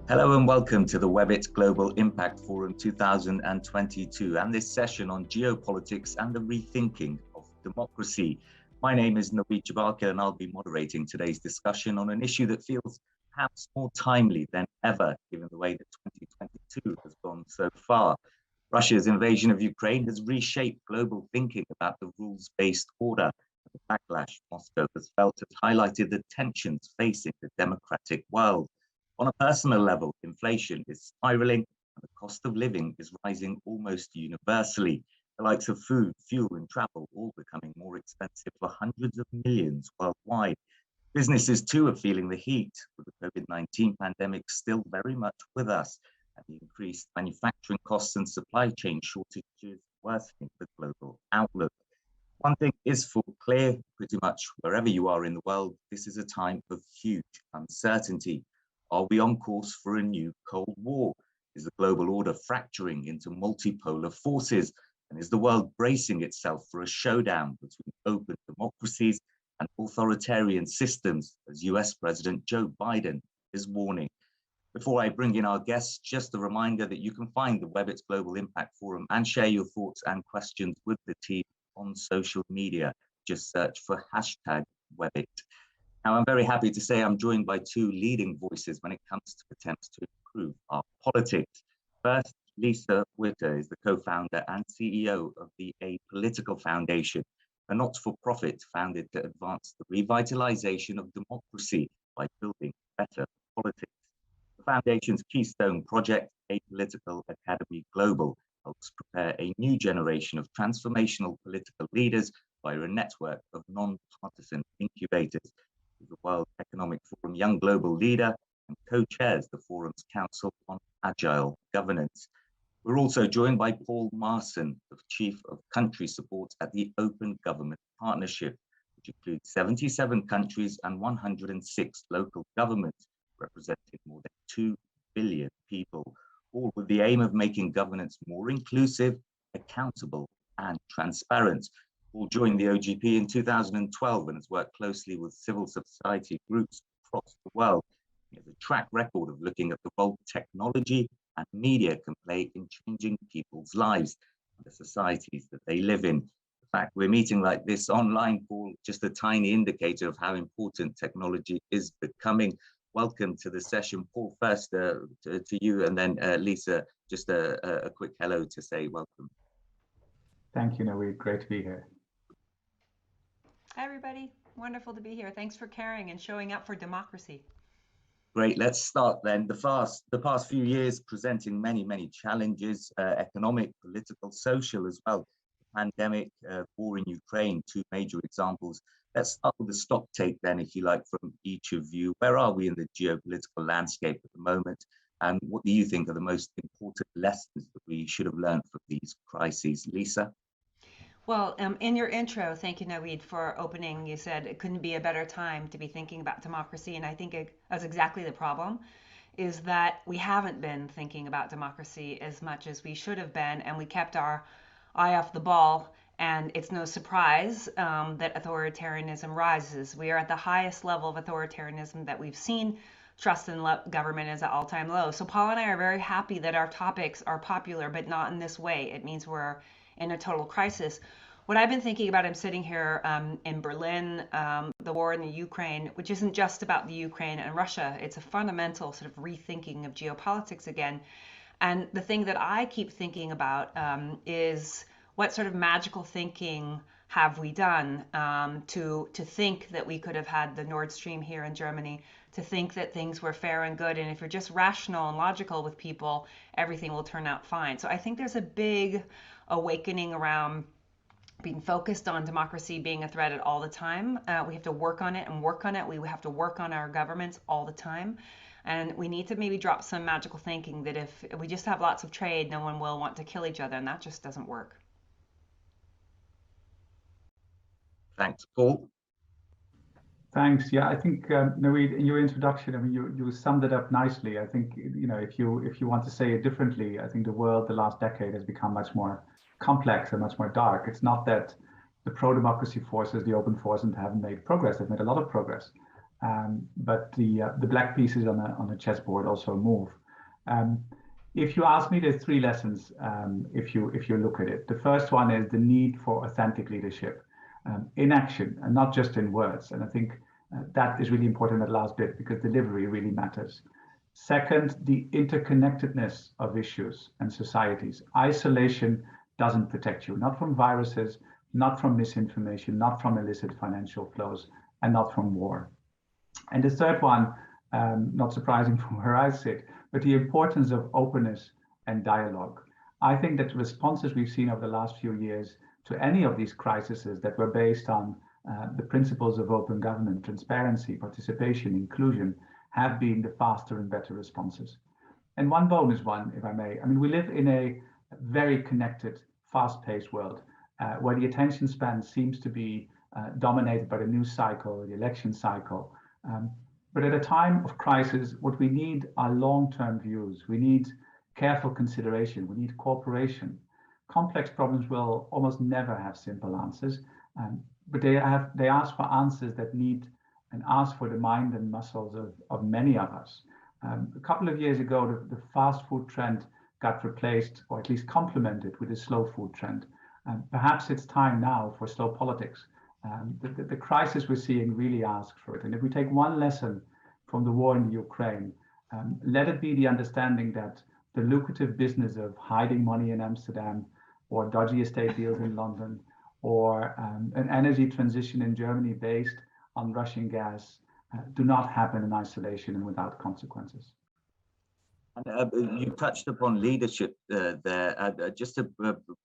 Hello and welcome to the Webit Global Impact Forum 2022 and this session on geopolitics and the rethinking of democracy. My name is Nawied Jabarkhyl and I'll be moderating today's discussion on an issue that feels perhaps more timely than ever, given the way that 2022 has gone so far. Russia's invasion of Ukraine has reshaped global thinking about the rules-based order. The backlash Moscow has felt has highlighted the tensions facing the democratic world. On a personal level, inflation is spiraling and the cost of living is rising almost universally. The likes of food, fuel and travel all becoming more expensive for hundreds of millions worldwide. Businesses too are feeling the heat, with the COVID-19 pandemic still very much with us and the increased manufacturing costs and supply chain shortages worsening the global outlook. One thing is for clear, pretty much wherever you are in the world, this is a time of huge uncertainty. Are we on course for a new Cold War? Is the global order fracturing into multipolar forces? And is the world bracing itself for a showdown between open democracies and authoritarian systems, as US President Joe Biden is warning? Before I bring in our guests, just a reminder that you can find the Webit Global Impact Forum and share your thoughts and questions with the team on social media. Just search for #Webit. Now, I'm very happy to say I'm joined by two leading voices when it comes to attempts to improve our politics. First, Lisa Witter is the co-founder and CEO of the Apolitical Foundation, a not-for-profit founded to advance the revitalization of democracy by building better politics. The foundation's keystone project, Apolitical Academy Global, helps prepare a new generation of transformational political leaders via a network of non-partisan incubators. The World Economic Forum Young Global Leader and co-chairs the Forum's Council on Agile Governance. We're also joined by Paul Maassen, the Chief of Country Support at the Open Government Partnership, which includes 77 countries and 106 local governments, representing more than 2 billion people, all with the aim of making governance more inclusive, accountable, and transparent. Paul joined the OGP in 2012 and has worked closely with civil society groups across the world. He has a track record of looking at the role technology and media can play in changing people's lives and the societies that they live in. The fact we're meeting like this online, Paul, just a tiny indicator of how important technology is becoming. Welcome to the session. Paul, first to you, and then Lisa, just a quick hello to say welcome. Thank you, Nawied. Great to be here. Hi, everybody. Wonderful to be here. Thanks for caring and showing up for democracy. Great. Let's start then. The past few years presenting many challenges, economic, political, social as well. The pandemic, war in Ukraine, two major examples. Let's start with the stock take then, if you like, from each of you. Where are we in the geopolitical landscape at the moment? And what do you think are the most important lessons that we should have learned from these crises? Lisa? Well, in your intro, thank you, Nawied, for opening. You said it couldn't be a better time to be thinking about democracy. And I think that's exactly the problem, is that we haven't been thinking about democracy as much as we should have been. And we kept our eye off the ball. And it's no surprise that authoritarianism rises. We are at the highest level of authoritarianism that we've seen. Trust in government is at all-time low. So Paul and I are very happy that our topics are popular, but not in this way. It means we're in a total crisis. What I've been thinking about, I'm sitting here in Berlin, the war in the Ukraine, which isn't just about the Ukraine and Russia. It's a fundamental sort of rethinking of geopolitics again. And the thing that I keep thinking about is what sort of magical thinking have we done to think that we could have had the Nord Stream here in Germany, to think that things were fair and good, and if you're just rational and logical with people, everything will turn out fine. So I think there's a big awakening around being focused on democracy being a threat at all the time. We have to work on it and work on it. We have to work on our governments all the time. And we need to maybe drop some magical thinking that if we just have lots of trade, no one will want to kill each other, and that just doesn't work. Thanks, Paul. Thanks. Yeah, I think Nawied, in your introduction, I mean, you summed it up nicely. I think, you know, if you want to say it differently, I think the world the last decade has become much more complex and much more dark. It's not that the pro-democracy forces, the open forces, haven't made progress. They've made a lot of progress, but the black pieces on a chessboard also move. If you ask me, there's three lessons if you look at it. The first one is the need for authentic leadership in action and not just in words. And I think that is really important, that last bit, because delivery really matters. Second, the interconnectedness of issues and societies. Isolation doesn't protect you, not from viruses, not from misinformation, not from illicit financial flows, and not from war. And the third one, not surprising from where I sit, but the importance of openness and dialogue. I think that the responses we've seen over the last few years to any of these crises that were based on the principles of open government, transparency, participation, inclusion, have been the faster and better responses. And one bonus one, if I may. I mean, we live in a very connected, fast-paced world where the attention span seems to be dominated by the news cycle, the election cycle. But at a time of crisis, what we need are long-term views. We need careful consideration. We need cooperation. Complex problems will almost never have simple answers, but they ask for answers that need and ask for the mind and muscles of many of us. A couple of years ago, the fast food trend got replaced, or at least complemented, with a slow food trend. Perhaps it's time now for slow politics. The crisis we're seeing really asks for it. And if we take one lesson from the war in Ukraine, let it be the understanding that the lucrative business of hiding money in Amsterdam, or dodgy estate deals in London, or an energy transition in Germany based on Russian gas do not happen in isolation and without consequences. You touched upon leadership there. Just to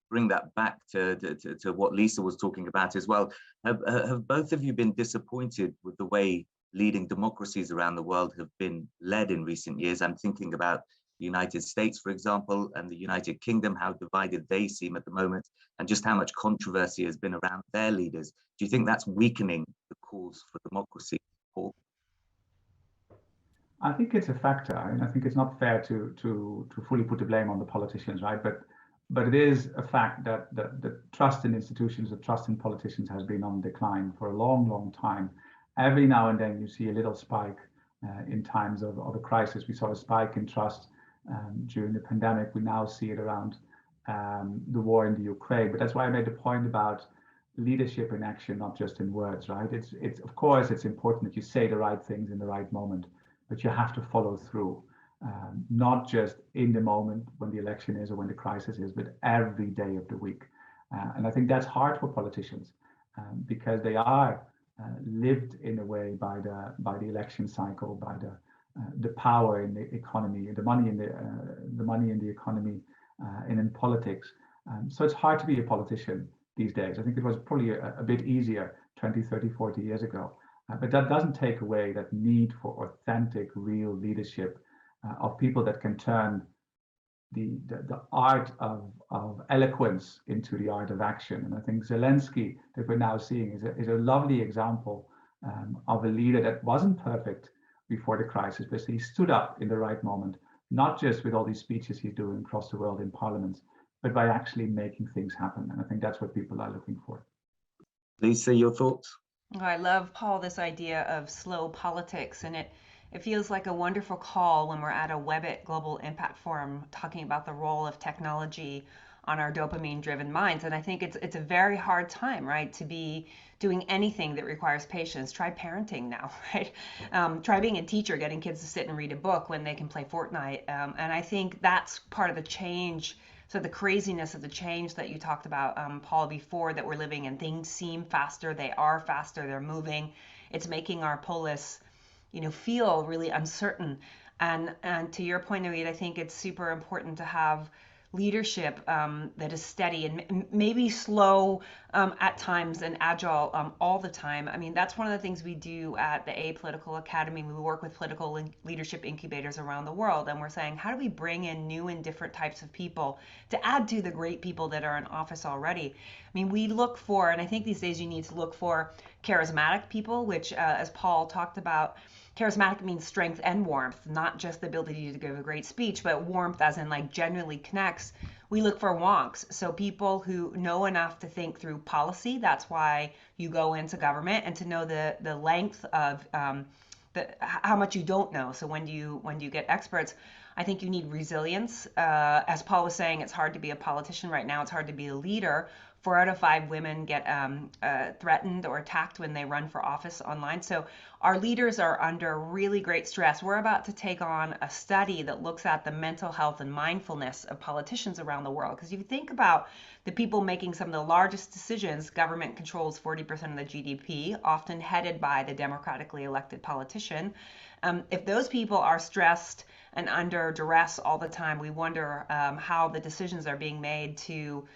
bring that back to what Lisa was talking about as well, have both of you been disappointed with the way leading democracies around the world have been led in recent years? I'm thinking about the United States, for example, and the United Kingdom, how divided they seem at the moment, and just how much controversy has been around their leaders. Do you think that's weakening the cause for democracy, Paul? I think it's a factor. I mean, I think it's not fair to fully put the blame on the politicians, right? But it is a fact that the trust in institutions, the trust in politicians has been on decline for a long, long time. Every now and then you see a little spike in times of a crisis. We saw a spike in trust during the pandemic. We now see it around the war in the Ukraine. But that's why I made the point about leadership in action, not just in words, right? It's of course it's important that you say the right things in the right moment, but you have to follow through, not just in the moment when the election is or when the crisis is, but every day of the week. And I think that's hard for politicians because they are lived in a way by the election cycle, by the power in the economy, the money in the economy, and in politics. So it's hard to be a politician these days. I think it was probably a bit easier 20, 30, 40 years ago. But that doesn't take away that need for authentic, real leadership of people that can turn the art of eloquence into the art of action. And I think Zelensky, that we're now seeing, is a lovely example of a leader that wasn't perfect before the crisis, but he stood up in the right moment, not just with all these speeches he's doing across the world in parliaments, but by actually making things happen. And I think that's what people are looking for. Lisa, your thoughts? Oh, I love, Paul, this idea of slow politics, and it feels like a wonderful call when we're at a Webit Global Impact Forum talking about the role of technology on our dopamine-driven minds. And I think it's a very hard time, right, to be doing anything that requires patience. Try parenting now, right? Try being a teacher, getting kids to sit and read a book when they can play Fortnite. And I think that's part of the change. So the craziness of the change that you talked about, Paul, before, that we're living in, things seem faster, they are faster, they're moving. It's making our polis, feel really uncertain. And to your point, Nawied, I think it's super important to have leadership that is steady and maybe slow at times and agile all the time. I mean, that's one of the things we do at the Apolitical Academy. We work with political leadership incubators around the world, and we're saying, how do we bring in new and different types of people to add to the great people that are in office already? I mean, we look for, and I think these days you need to look for charismatic people, which, as Paul talked about, charismatic means strength and warmth, not just the ability to give a great speech, but warmth as in like genuinely connects we look for wonks. So people who know enough to think through policy, that's why you go into government, and to know the length of how much you don't know. So when do you get experts? I think you need resilience. As Paul was saying, it's hard to be a politician right now. It's hard to be a leader. 4 out of 5 women get threatened or attacked when they run for office online. So our leaders are under really great stress. We're about to take on a study that looks at the mental health and mindfulness of politicians around the world. Because if you think about the people making some of the largest decisions, government controls 40% of the GDP, often headed by the democratically elected politician. If those people are stressed and under duress all the time, we wonder how the decisions are being made to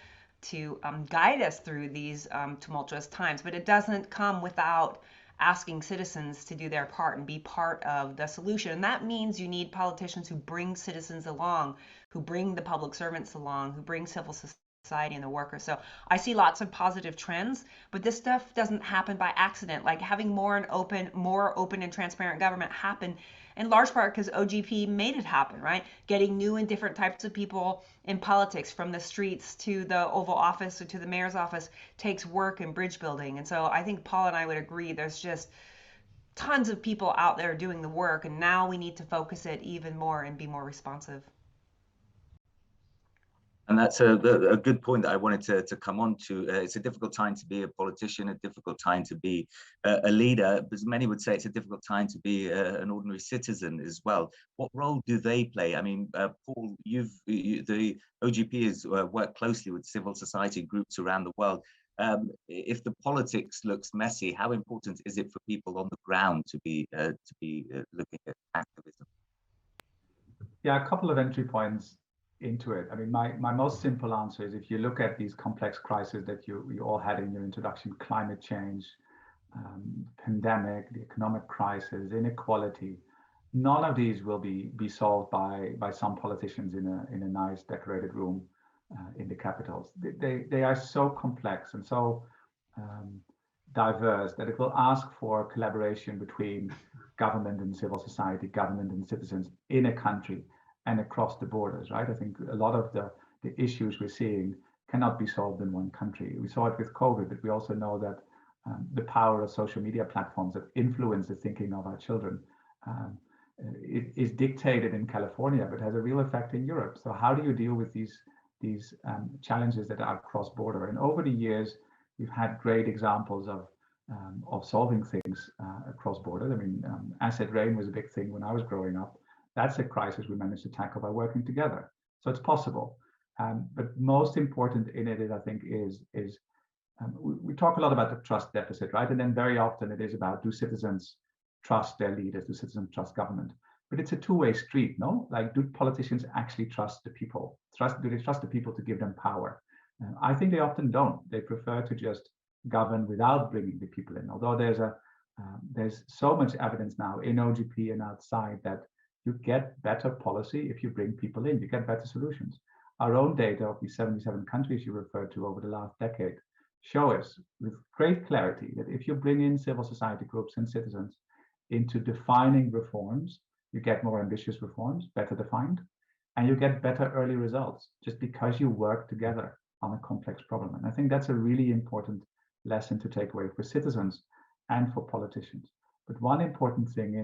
guide us through these tumultuous times. But it doesn't come without asking citizens to do their part and be part of the solution. And that means you need politicians who bring citizens along, who bring the public servants along, who bring civil society and the workers. So I see lots of positive trends, but this stuff doesn't happen by accident. Like having more open and transparent government happen in large part because OGP made it happen, right? Getting new and different types of people in politics, from the streets to the Oval Office or to the mayor's office, takes work and bridge building. And so I think Paul and I would agree there's just tons of people out there doing the work, and now we need to focus it even more and be more responsive. And that's a good point that I wanted to come on to. It's a difficult time to be a politician, a difficult time to be a leader, but many would say it's a difficult time to be an ordinary citizen as well. What role do they play? I mean, Paul, the OGP has worked closely with civil society groups around the world. If the politics looks messy, how important is it for people on the ground to be looking at activism? Yeah, a couple of entry points into it. I mean, my most simple answer is, if you look at these complex crises that you all had in your introduction: climate change, pandemic, the economic crisis, inequality, none of these will be solved by some politicians in a nice decorated room in the capitals. They are so complex and so diverse that it will ask for collaboration between government and civil society, government and citizens in a country and across the borders, right? I think a lot of the issues we're seeing cannot be solved in one country. We saw it with COVID, but we also know that the power of social media platforms that influence the thinking of our children is dictated in California, but has a real effect in Europe. So how do you deal with these challenges that are cross-border? And over the years, we've had great examples of solving things across borders. I mean, acid rain was a big thing when I was growing up. That's a crisis we managed to tackle by working together. So it's possible. But most important in it, I think, is we talk a lot about the trust deficit, right? And then very often it is about, do citizens trust their leaders? Do citizens trust government? But it's a two-way street, no? Like, do politicians actually trust the people? Do they trust the people to give them power? I think they often don't. They prefer to just govern without bringing the people in. Although there's so much evidence now in OGP and outside that you get better policy if you bring people in. You get better solutions. Our own data of the 77 countries you referred to over the last decade show us with great clarity that if you bring in civil society groups and citizens into defining reforms, you get more ambitious reforms, better defined, and you get better early results just because you work together on a complex problem. And I think that's a really important lesson to take away for citizens and for politicians. But one important thing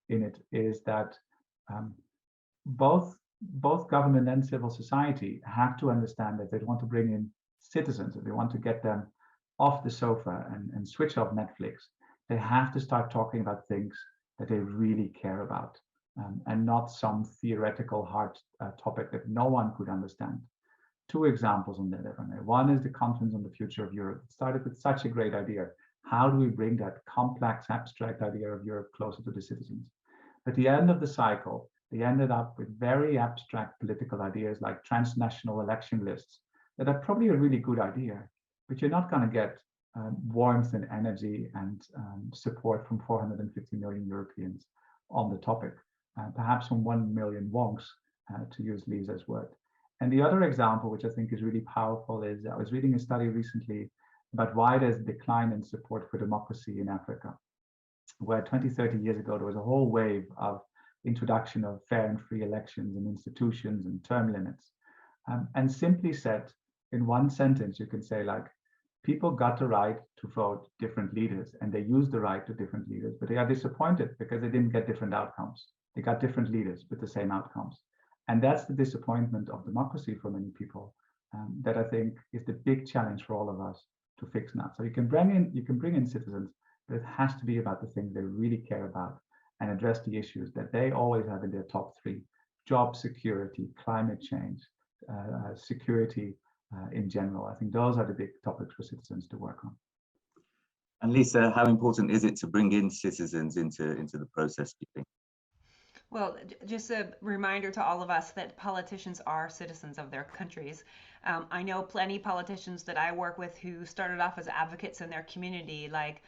in it is that both government and civil society have to understand that they want to bring in citizens, if they want to get them off the sofa and switch off Netflix, they have to start talking about things that they really care about, and not some theoretical hard topic that no one could understand. Two examples on that, if I may. One is the Conference on the Future of Europe. It started with such a great idea. How do we bring that complex, abstract idea of Europe closer to the citizens? At the end of the cycle, they ended up with very abstract political ideas like transnational election lists that are probably a really good idea, but you're not going to get warmth and energy and support from 450 million Europeans on the topic, perhaps from 1 million wonks, to use Lisa's word. And the other example, which I think is really powerful, is I was reading a study recently about why there's a decline in support for democracy in Africa, where 20, 30 years ago, there was a whole wave of introduction of fair and free elections and institutions and term limits. And simply said, in one sentence, you can say like, people got the right to vote different leaders and they used the right to different leaders, but they are disappointed because they didn't get different outcomes. They got different leaders with the same outcomes. And that's the disappointment of democracy for many people, that I think is the big challenge for all of us to fix now. So you can bring in citizens, but it has to be about the things they really care about and address the issues that they always have in their top three: job security, climate change, security in general. I think those are the big topics for citizens to work on. And Lisa, how important is it to bring in citizens into the process, do you think? Well, just a reminder to all of us that politicians are citizens of their countries. I know plenty of politicians that I work with who started off as advocates in their community, like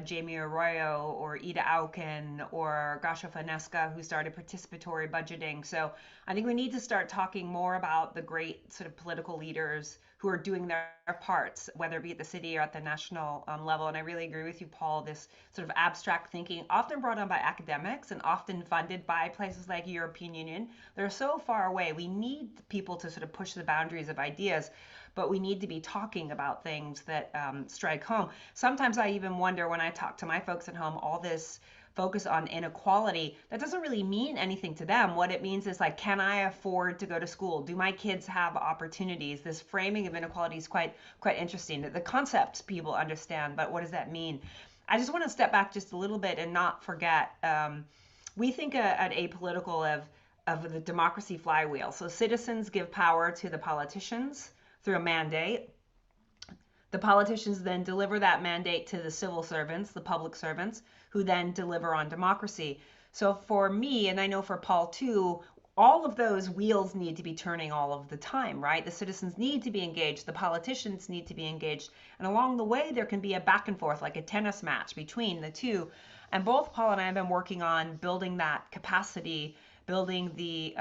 Jamie Arroyo or Ida Auken or Gasha Fanesca, who started participatory budgeting. So I think we need to start talking more about the great sort of political leaders who are doing their parts, whether it be at the city or at the national level. And I really agree with you, Paul, this sort of abstract thinking, often brought on by academics and often funded by places like European Union, they're so far away. We need people to sort of push the boundaries of ideas, but we need to be talking about things that strike home. Sometimes I even wonder when I talk to my folks at home, all this focus on inequality, that doesn't really mean anything to them. What it means is like, can I afford to go to school? Do my kids have opportunities? This framing of inequality is quite interesting. The concepts people understand, but what does that mean? I just want to step back just a little bit and not forget, we think at Apolitical of the democracy flywheel. So citizens give power to the politicians through a mandate. The politicians then deliver that mandate to the civil servants, the public servants, who then deliver on democracy. So for me, and I know for Paul too, all of those wheels need to be turning all of the time, right? The citizens need to be engaged, the politicians need to be engaged, and along the way there can be a back and forth, like a tennis match between the two. And both Paul and I have been working on building that capacity, building the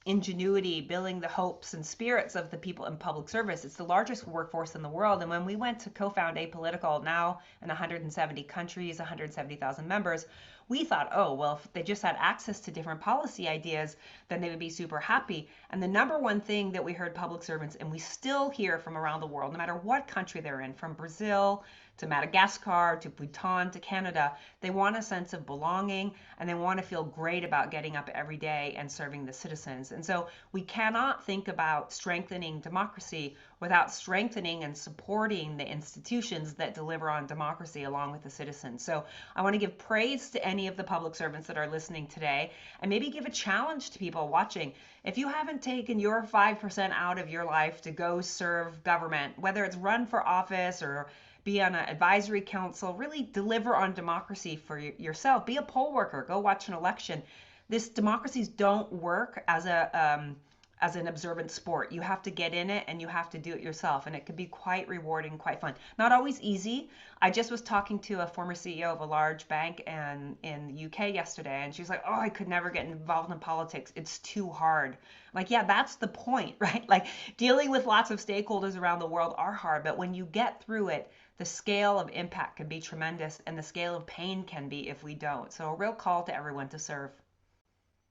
ingenuity, building the hopes and spirits of the people in public service. It's the largest workforce in the world. And when we went to co-found Apolitical, now in 170 countries, 170,000 members, we thought, oh, well, if they just had access to different policy ideas, then they would be super happy. And the number one thing that we heard public servants, and we still hear from around the world, no matter what country they're in, from Brazil to Madagascar to Bhutan to Canada, they want a sense of belonging and they want to feel great about getting up every day and serving the citizens. And so we cannot think about strengthening democracy without strengthening and supporting the institutions that deliver on democracy along with the citizens. So I want to give praise to any of the public servants that are listening today, and maybe give a challenge to people watching. If you haven't taken your 5% out of your life to go serve government, whether it's run for office or be on an advisory council, really deliver on democracy for yourself. Be a poll worker, go watch an election. This democracies don't work as an observant sport. You have to get in it and you have to do it yourself, and it can be quite rewarding, quite fun. Not always easy. I just was talking to a former CEO of a large bank in the UK yesterday, and she was like, oh, I could never get involved in politics. It's too hard. I'm like, yeah, that's the point, right? Like, dealing with lots of stakeholders around the world are hard, but when you get through it, the scale of impact can be tremendous, and the scale of pain can be if we don't. So a real call to everyone to serve.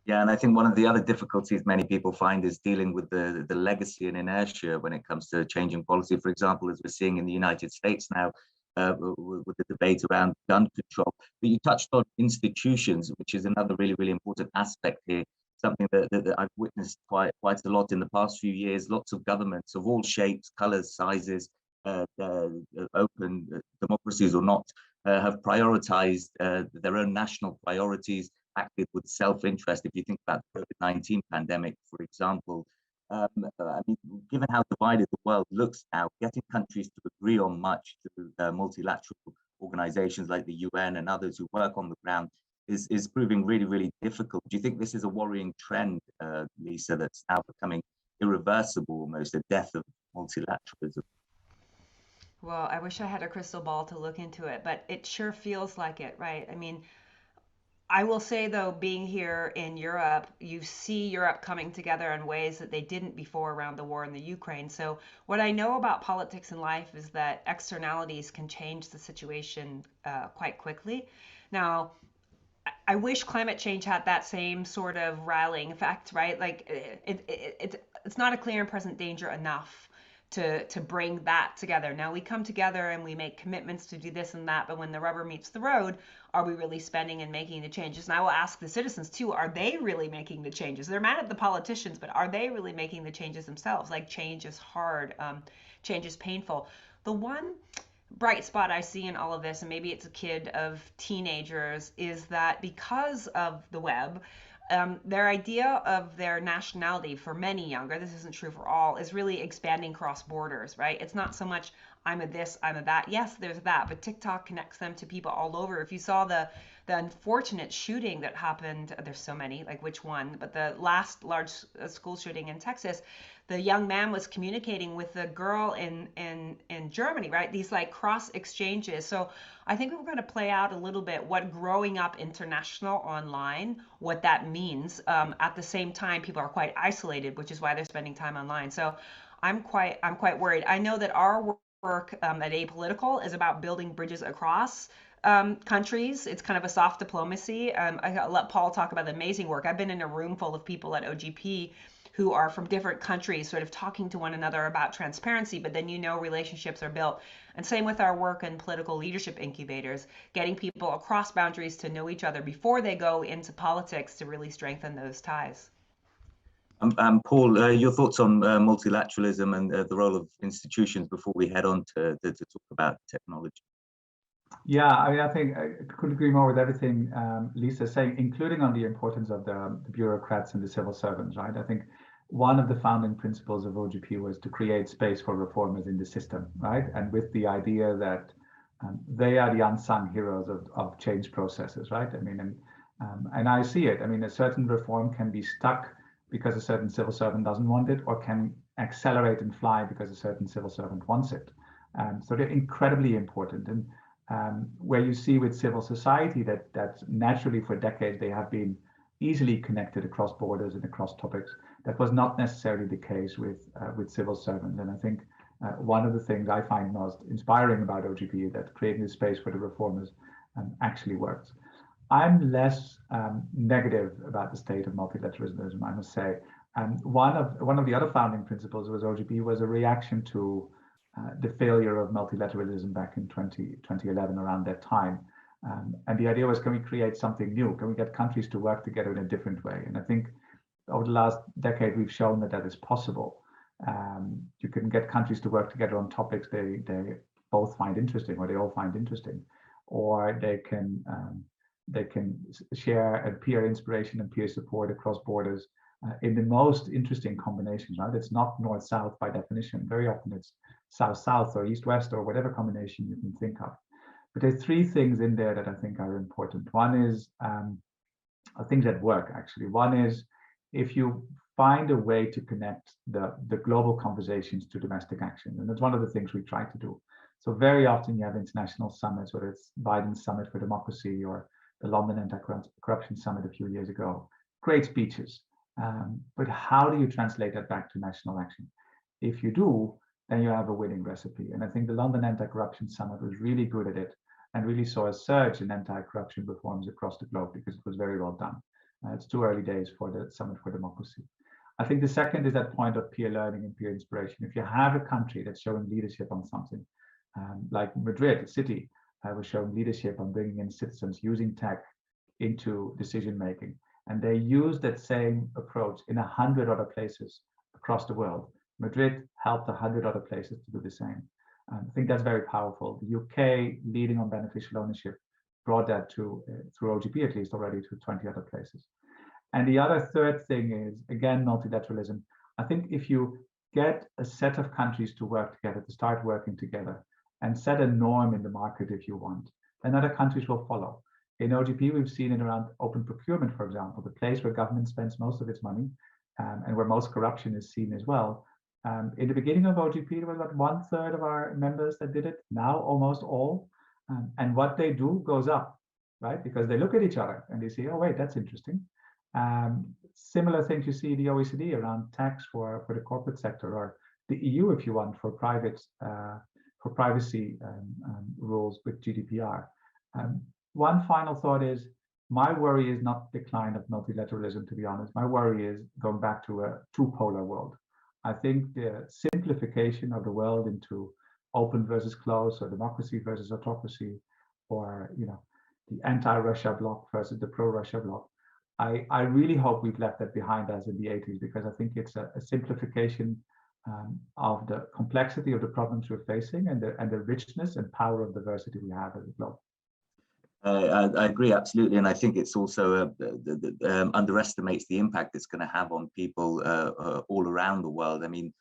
Yeah, and I think one of the other difficulties many people find is dealing with the legacy and inertia when it comes to changing policy. For example, as we're seeing in the United States now, with the debate around gun control. But you touched on institutions, which is another really important aspect here. Something that I've witnessed quite a lot in the past few years. Lots of governments of all shapes, colors, sizes, open democracies or not, have prioritized their own national priorities, acted with self-interest. If you think about the COVID-19 pandemic, for example, I mean, given how divided the world looks now, getting countries to agree on much through multilateral organizations like the UN and others who work on the ground is proving really difficult. Do you think this is a worrying trend, Lisa, that's now becoming irreversible, almost a death of multilateralism? Well, I wish I had a crystal ball to look into it, but it sure feels like it, right? I mean, I will say though, being here in Europe, you see Europe coming together in ways that they didn't before around the war in the Ukraine. So what I know about politics and life is that externalities can change the situation quite quickly. Now, I wish climate change had that same sort of rallying effect, right? Like it's not a clear and present danger enough to bring that together. Now we come together and we make commitments to do this and that, but when the rubber meets the road, are we really spending and making the changes? And I will ask the citizens too, are they really making the changes? They're mad at the politicians, but are they really making the changes themselves? Like change is hard, change is painful. The one bright spot I see in all of this, and maybe it's a kid of teenagers, is that because of the web, their idea of their nationality for many younger, this isn't true for all, is really expanding cross borders, right? It's not so much I'm a this, I'm a that. Yes, there's that, but TikTok connects them to people all over. If you saw the unfortunate shooting that happened, there's so many, like which one, but the last large school shooting in Texas, the young man was communicating with the girl in Germany, right? These like cross exchanges. So I think we're going to play out a little bit what growing up international online, what that means. At the same time, people are quite isolated, which is why they're spending time online. So I'm quite worried. I know that our work at Apolitical is about building bridges across countries. It's kind of a soft diplomacy. I let Paul talk about the amazing work. I've been in a room full of people at OGP who are from different countries, sort of talking to one another about transparency, but then relationships are built. And same with our work in political leadership incubators, getting people across boundaries to know each other before they go into politics to really strengthen those ties. Paul, your thoughts on multilateralism and the role of institutions before we head on to talk about technology? Yeah, I mean, I think I couldn't agree more with everything Lisa's saying, including on the importance of the bureaucrats and the civil servants, right? I think one of the founding principles of OGP was to create space for reformers in the system, right? And with the idea that they are the unsung heroes of change processes, right? I mean, and I see it. I mean, a certain reform can be stuck because a certain civil servant doesn't want it, or can accelerate and fly because a certain civil servant wants it. So they're incredibly important. And where you see with civil society that naturally for decades they have been easily connected across borders and across topics. That was not necessarily the case with civil servants. And I think one of the things I find most inspiring about OGP is that creating a space for the reformers actually works. I'm less negative about the state of multilateralism, I must say. One of the other founding principles was OGP was a reaction to the failure of multilateralism back in 2011, around that time. And the idea was, can we create something new? Can we get countries to work together in a different way? And I think over the last decade, we've shown that that is possible. You can get countries to work together on topics they both find interesting, or they all find interesting, or they can share and peer inspiration and peer support across borders in the most interesting combinations, right? It's not north-south by definition. Very often it's south-south or east-west or whatever combination you can think of. But there's three things in there that I think are important. One is things that work, actually. One is if you find a way to connect the global conversations to domestic action. And that's one of the things we try to do. So very often you have international summits, whether it's Biden's Summit for Democracy or the London Anti-Corruption Summit a few years ago. Great speeches. But how do you translate that back to national action? If you do, then you have a winning recipe. And I think the London Anti-Corruption Summit was really good at it and really saw a surge in anti-corruption reforms across the globe because it was very well done. It's too early days for the Summit for Democracy. I think the second is that point of peer learning and peer inspiration. If you have a country that's showing leadership on something, like Madrid, the city, was showing leadership on bringing in citizens using tech into decision making. And they use that same approach in 100 other places across the world. Madrid helped 100 other places to do the same. I think that's very powerful. The UK, leading on beneficial ownership, brought that to, through OGP at least, already to 20 other places. And the other third thing is, again, multilateralism. I think if you get a set of countries to work together, to start working together, and set a norm in the market if you want, then other countries will follow. In OGP, we've seen it around open procurement, for example, the place where government spends most of its money and where most corruption is seen as well. In the beginning of OGP, there was about 1/3 of our members that did it. Now, almost all. And what they do goes up, right? Because they look at each other and they say, oh, wait, that's interesting. Similar things you see in the OECD around tax for the corporate sector, or the EU, if you want, for privacy rules with GDPR. One final thought is my worry is not decline of multilateralism, to be honest. My worry is going back to a two-polar world. I think the simplification of the world into open versus closed, or democracy versus autocracy, or the anti-Russia bloc versus the pro-Russia bloc. I really hope we've left that behind us in the 80s, because I think it's a simplification of the complexity of the problems we're facing, and the richness and power of diversity we have as a globe. I agree absolutely, and I think it's also underestimates the impact it's going to have on people all around the world. I mean,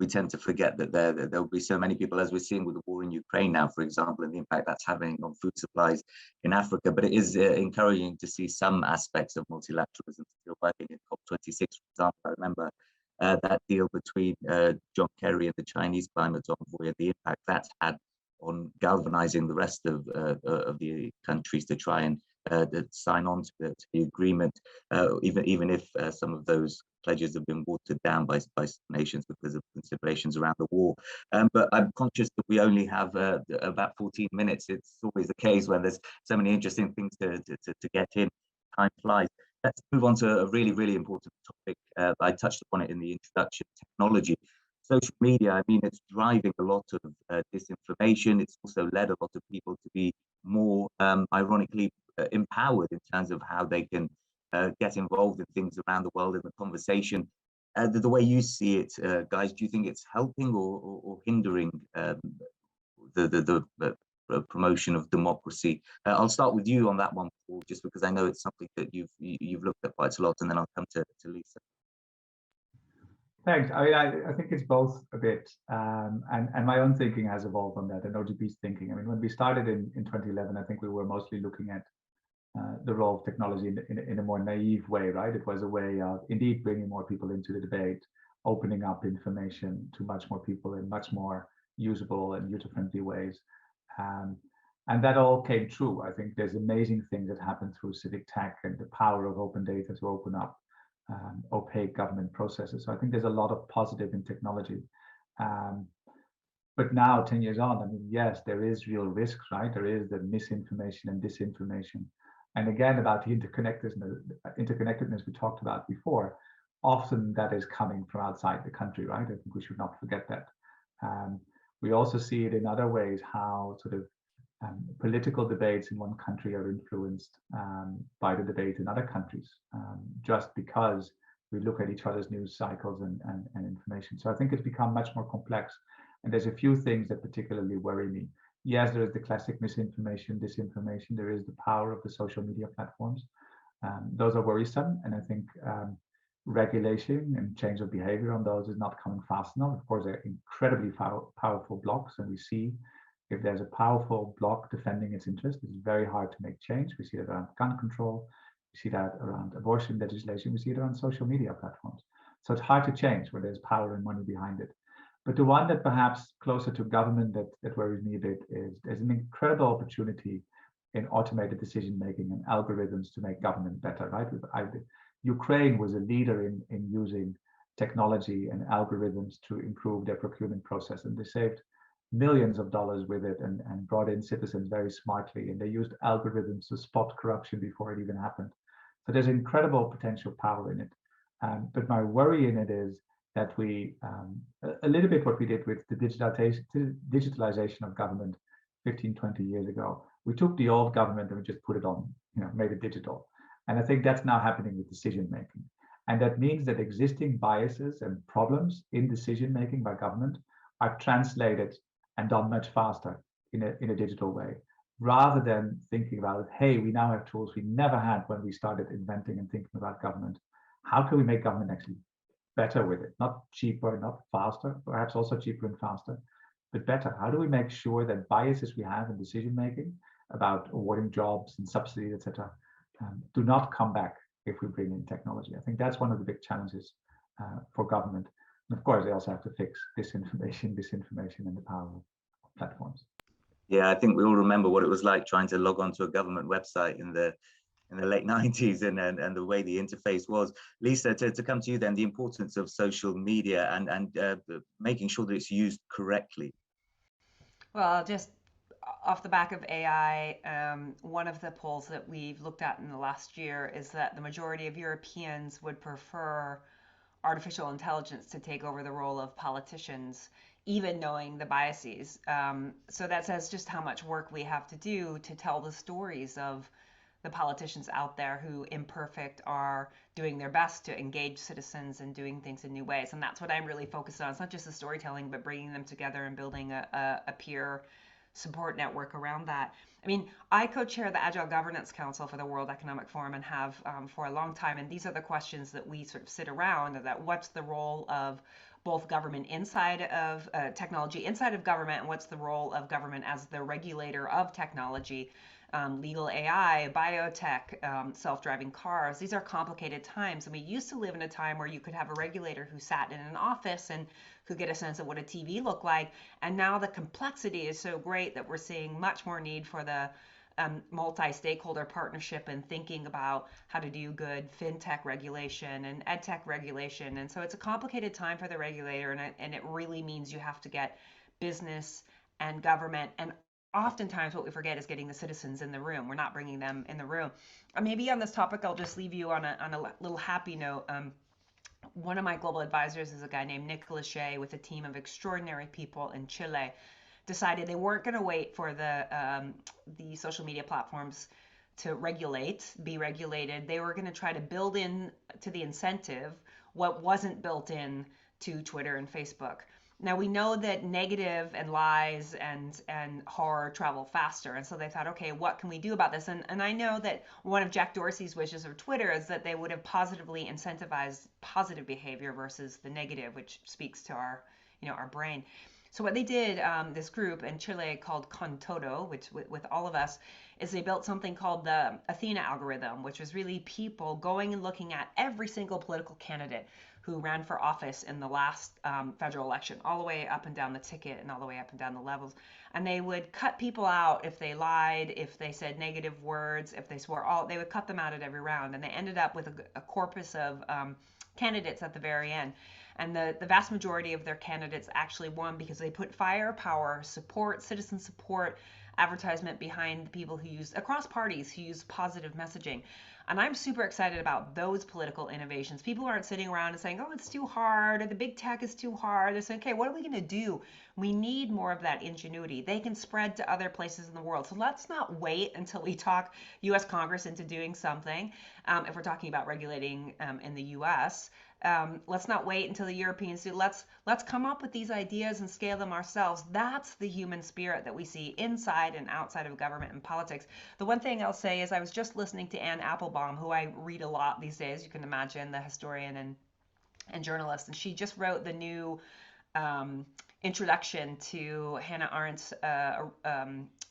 we tend to forget that there will be so many people, as we're seeing with the war in Ukraine now, for example, and the impact that's having on food supplies in Africa. But it is encouraging to see some aspects of multilateralism still working in COP26, for example. I remember that deal between John Kerry and the Chinese climate envoy, and the impact that's had on galvanizing the rest of the countries to try and sign on to the agreement, even if some of those pledges have been watered down by nations because of considerations around the war. But I'm conscious that we only have about 14 minutes. It's always the case when there's so many interesting things to get in. Time flies. Let's move on to a really, really important topic. I touched upon it in the introduction: technology. Social media, I mean, it's driving a lot of disinformation. It's also led a lot of people to be more, ironically, empowered in terms of how they can get involved in things around the world in the conversation. The way you see it, guys, do you think it's helping or hindering the promotion of democracy? I'll start with you on that one, Paul, just because I know it's something that you've looked at quite a lot, and then I'll come to Lisa. Thanks. I mean, I think it's both a bit, and my own thinking has evolved on that, and OGP's thinking. I mean, when we started in 2011, I think we were mostly looking at the role of technology in a more naive way, right? It was a way of indeed bringing more people into the debate, opening up information to much more people in much more usable and user-friendly ways. And that all came true. I think there's amazing things that happen through civic tech and the power of open data to open up opaque government processes. So I think there's a lot of positive in technology. But now, 10 years on, I mean, yes, there is real risks, right? There is the misinformation and disinformation. And again, about the interconnectedness we talked about before, often that is coming from outside the country, right? I think we should not forget that. We also see it in other ways, how sort of political debates in one country are influenced by the debate in other countries, just because we look at each other's news cycles and information. So I think it's become much more complex. And there's a few things that particularly worry me. Yes, there is the classic misinformation, disinformation. There is the power of the social media platforms. Those are worrisome. And I think regulation and change of behavior on those is not coming fast enough. Of course, they're incredibly powerful blocks, and we see if there's a powerful bloc defending its interest, it's very hard to make change. We see that around gun control, we see that around abortion legislation, we see it around social media platforms. So it's hard to change where there's power and money behind it. But the one that perhaps closer to government that worries me a bit is there's an incredible opportunity in automated decision-making and algorithms to make government better, right? Ukraine was a leader in using technology and algorithms to improve their procurement process, and they saved millions of dollars with it and brought in citizens very smartly, and they used algorithms to spot corruption before it even happened. So there's incredible potential power in it. But my worry in it is that we, a little bit what we did with the digitalization of government 15, 20 years ago, we took the old government and we just put it on, made it digital. And I think that's now happening with decision making. And that means that existing biases and problems in decision making by government are translated and done much faster in a digital way, rather than thinking about, hey, we now have tools we never had when we started inventing and thinking about government. How can we make government actually better with it? Not cheaper, not faster, perhaps also cheaper and faster, but better. How do we make sure that biases we have in decision making about awarding jobs and subsidies, etc., do not come back if we bring in technology? I think that's one of the big challenges for government. And of course, they also have to fix disinformation, and the power of platforms. Yeah, I think we all remember what it was like trying to log onto a government website in the late 90s and the way the interface was. Lisa, to come to you then, the importance of social media and making sure that it's used correctly. Well, I'll just off the back of AI, one of the polls that we've looked at in the last year is that the majority of Europeans would prefer artificial intelligence to take over the role of politicians, even knowing the biases. So that says just how much work we have to do to tell the stories of the politicians out there who, imperfect, are doing their best to engage citizens and doing things in new ways. And that's what I'm really focused on. It's not just the storytelling, but bringing them together and building a peer support network around that. I mean, I co-chair the Agile Governance Council for the World Economic Forum and have for a long time. And these are the questions that we sort of sit around, that what's the role of both government inside of technology inside of government, and what's the role of government as the regulator of technology, legal AI, biotech, self-driving cars. These are complicated times. And we used to live in a time where you could have a regulator who sat in an office and could get a sense of what a TV looked like. And now the complexity is so great that we're seeing much more need for the multi-stakeholder partnership and thinking about how to do good fintech regulation and edtech regulation. And so it's a complicated time for the regulator, and it really means you have to get business and government, and oftentimes what we forget is getting the citizens in the room. We're not bringing them in the room. Maybe on this topic, I'll just leave you on a little happy note. One of my global advisors is a guy named Nick Lachey with a team of extraordinary people in Chile. Decided they weren't going to wait for the social media platforms to be regulated. They were going to try to build in to the incentive what wasn't built in to Twitter and Facebook. Now we know that negative and lies and horror travel faster, and so they thought, okay, what can we do about this? And I know that one of Jack Dorsey's wishes of Twitter is that they would have positively incentivized positive behavior versus the negative, which speaks to our brain. So what they did, this group in Chile called Con Todo, which with all of us, is they built something called the Athena algorithm, which was really people going and looking at every single political candidate who ran for office in the last federal election, all the way up and down the ticket and all the way up and down the levels. And they would cut people out if they lied, if they said negative words, if they swore, they would cut them out at every round. And they ended up with a corpus of candidates at the very end. And the vast majority of their candidates actually won because they put firepower, support, citizen support, advertisement behind the people who use, across parties, who use positive messaging. And I'm super excited about those political innovations. People aren't sitting around and saying, oh, it's too hard, or the big tech is too hard. They're saying, okay, what are we going to do? We need more of that ingenuity. They can spread to other places in the world. So let's not wait until we talk US Congress into doing something. If we're talking about regulating in the US, let's not wait until the Europeans do. Let's come up with these ideas and scale them ourselves. That's the human spirit that we see inside and outside of government and politics. The one thing I'll say is I was just listening to Anne Applebaum, who I read a lot these days. You can imagine, the historian and journalist, and she just wrote the new introduction to Hannah Arendt's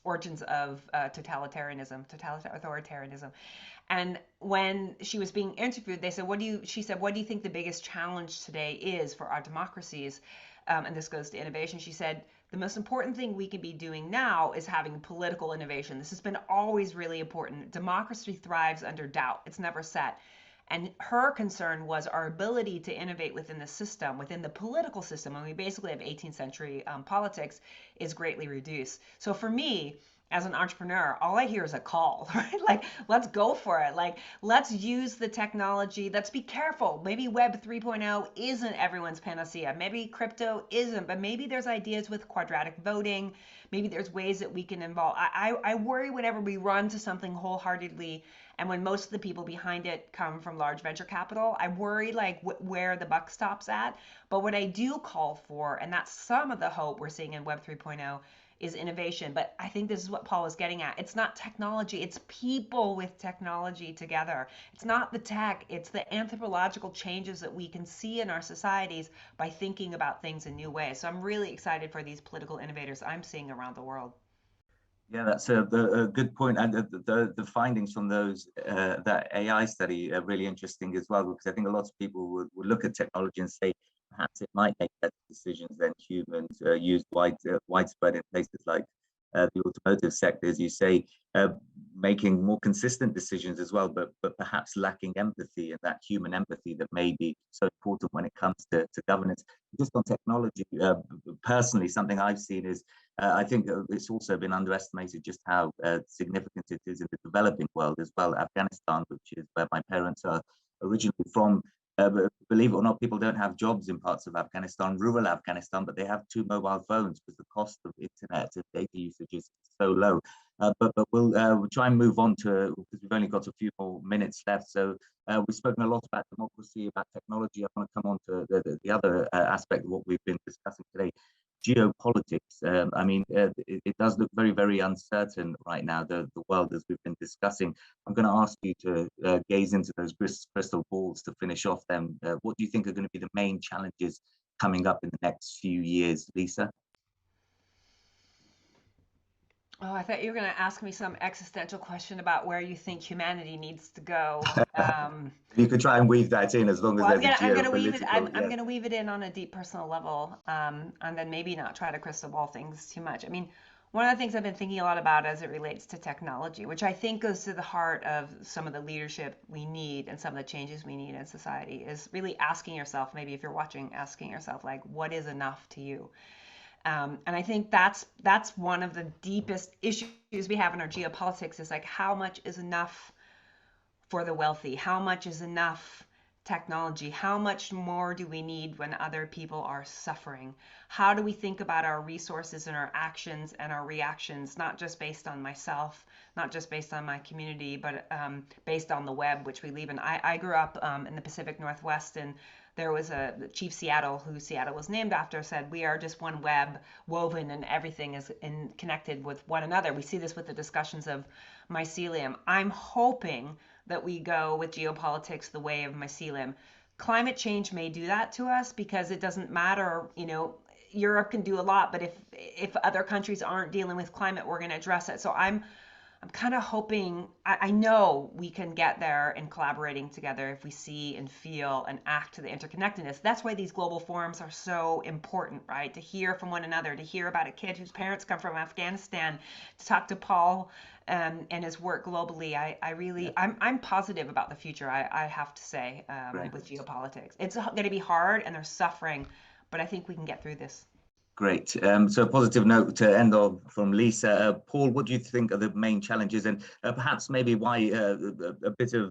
Origins of Totalitarianism. And when she was being interviewed, they said, she said, what do you think the biggest challenge today is for our democracies? And this goes to innovation. She said, the most important thing we can be doing now is having political innovation. This has been always really important. Democracy thrives under doubt. It's never set. And her concern was our ability to innovate within the system, within the political system, and we basically have 18th century politics, is greatly reduced. So for me, as an entrepreneur, all I hear is a call, right? Like, let's go for it. Like, let's use the technology. Let's be careful. Maybe Web 3.0 isn't everyone's panacea. Maybe crypto isn't, but maybe there's ideas with quadratic voting. Maybe there's ways that we can involve. I worry whenever we run to something wholeheartedly, and when most of the people behind it come from large venture capital, I worry like where the buck stops at. But what I do call for, and that's some of the hope we're seeing in Web 3.0, is innovation. But I think this is what Paul is getting at. It's not technology, it's people with technology together. It's not the tech, it's the anthropological changes that we can see in our societies by thinking about things in new ways. So I'm really excited for these political innovators I'm seeing around the world. Yeah, that's a good point. And the findings from that AI study are really interesting as well, because I think a lot of people would look at technology and say, perhaps it might make better decisions than humans, used widespread in places like the automotive sector, as you say, making more consistent decisions as well, but perhaps lacking empathy, and that human empathy that may be so important when it comes to governance. Just on technology, personally, something I've seen is I think it's also been underestimated just how significant it is in the developing world as well. Afghanistan, which is where my parents are originally from, believe it or not, people don't have jobs in parts of Afghanistan, rural Afghanistan, but they have 2 mobile phones because the cost of internet and data usage is so low. But we'll try and move on to, because we've only got a few more minutes left. So we've spoken a lot about democracy, about technology. I want to come on to the other aspect of what we've been discussing today. Geopolitics. I mean, it does look very, very uncertain right now, the world, as we've been discussing. I'm going to ask you to gaze into those crystal balls to finish off them. What do you think are going to be the main challenges coming up in the next few years, Lisa? Oh, I thought you were going to ask me some existential question about where you think humanity needs to go. You could try and weave that in, as long as there's I'm a weave it. I'm yes. going to weave it in on a deep personal level, and then maybe not try to crystal ball things too much. I mean, one of the things I've been thinking a lot about as it relates to technology, which I think goes to the heart of some of the leadership we need and some of the changes we need in society, is really asking yourself, maybe if you're watching, asking yourself, like, what is enough to you? And I think that's one of the deepest issues we have in our geopolitics, is like, how much is enough for the wealthy? How much is enough technology? How much more do we need when other people are suffering? How do we think about our resources and our actions and our reactions, not just based on myself, not just based on my community, but based on the web, which we live in? I grew up in the Pacific Northwest, and there was a Chief Seattle, who Seattle was named after, said, we are just one web woven and everything is connected with one another. We see this with the discussions of mycelium. I'm hoping that we go with geopolitics the way of mycelium. Climate change may do that to us, because it doesn't matter, Europe can do a lot, but if other countries aren't dealing with climate, we're going to address it. So I'm kind of hoping, I know we can get there in collaborating together if we see and feel and act to the interconnectedness. That's why these global forums are so important, right? To hear from one another, to hear about a kid whose parents come from Afghanistan, to talk to Paul and his work globally. I'm positive about the future, I have to say, with geopolitics. It's going to be hard and there's suffering, but I think we can get through this. Great. So a positive note to end on from Lisa. Paul, what do you think are the main challenges, and perhaps maybe why a bit of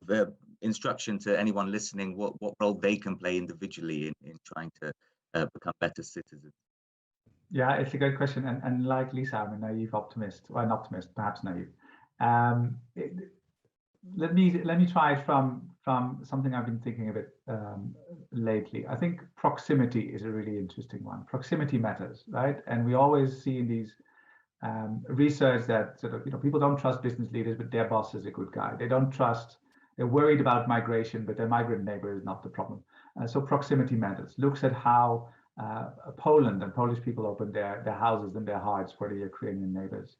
instruction to anyone listening, what role they can play individually in trying to become better citizens? Yeah, it's a great question. And like Lisa, I'm a naive optimist, or an optimist, perhaps naive. Let me try it from something I've been thinking a bit lately. I think proximity is a really interesting one. Proximity matters, right? And we always see in these research that sort of, people don't trust business leaders, but their boss is a good guy. They're worried about migration, but their migrant neighbor is not the problem. So proximity matters. Looks at how Poland and Polish people opened their houses and their hearts for the Ukrainian neighbors.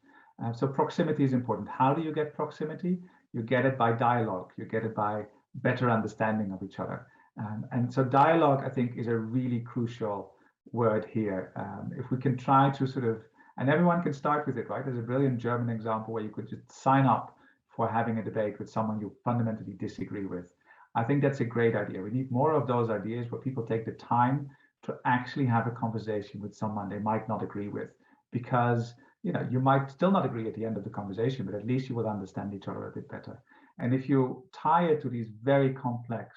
So proximity is important. How do you get proximity? You get it by dialogue. You get it by better understanding of each other. And so dialogue, I think, is a really crucial word here. If we can try to sort of, and everyone can start with it, right? There's a brilliant German example where you could just sign up for having a debate with someone you fundamentally disagree with. I think that's a great idea. We need more of those ideas where people take the time to actually have a conversation with someone they might not agree with, because you might still not agree at the end of the conversation, but at least you will understand each other a bit better. And if you tie it to these very complex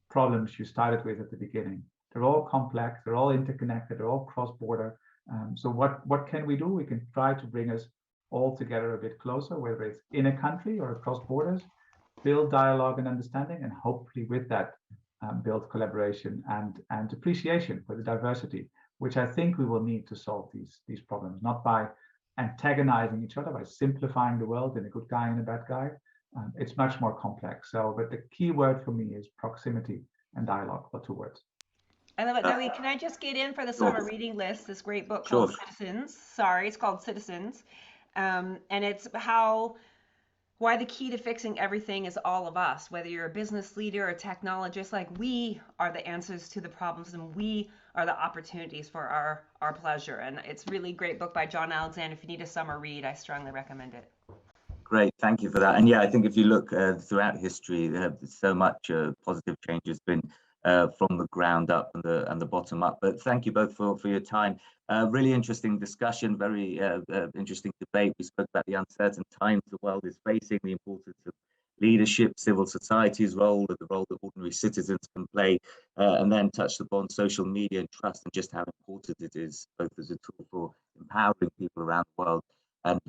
problems you started with at the beginning, they're all complex, they're all interconnected, they're all cross-border. So what can we do? We can try to bring us all together a bit closer, whether it's in a country or across borders, build dialogue and understanding, and hopefully with that build collaboration and appreciation for the diversity, which I think we will need to solve these problems, not by antagonizing each other, by simplifying the world in a good guy and a bad guy. It's much more complex. But the key word for me is proximity and dialogue, or 2 words. I love it. Nawied, can I just get in for the summer reading list, this great book called Citizens? Sorry, it's called Citizens. And it's how why the key to fixing everything is all of us, whether you're a business leader or technologist. Like, we are the answers to the problems, and we are the opportunities for our pleasure. And it's really great book by John Alexander. If you need a summer read, I strongly recommend it. Great, thank you for that. And yeah, I think if you look throughout history, so much positive change has been from the ground up and the bottom up. But thank you both for your time. Really interesting discussion, very interesting debate. We spoke about the uncertain times the world is facing, the importance of leadership, civil society's role, the role that ordinary citizens can play, and then touched upon social media and trust, and just how important it is, both as a tool for empowering people around the world and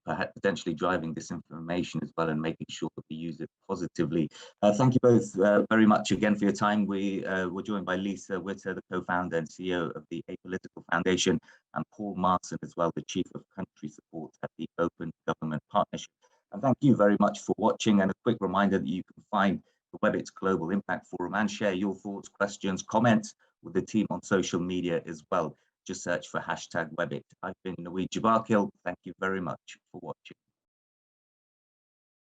perhaps potentially driving disinformation as well, and making sure that we use it positively. Thank you both very much again for your time. We were joined by Lisa Witter, the co-founder and CEO of the Apolitical Foundation, and Paul Maassen as well, the Chief of Country Support at the Open Government Partnership. And thank you very much for watching, and a quick reminder that you can find the Webit Global Impact Forum and share your thoughts, questions, comments with the team on social media as well. Just search for #Webit. I've been Nawied Jabarkhyl. Thank you very much for watching.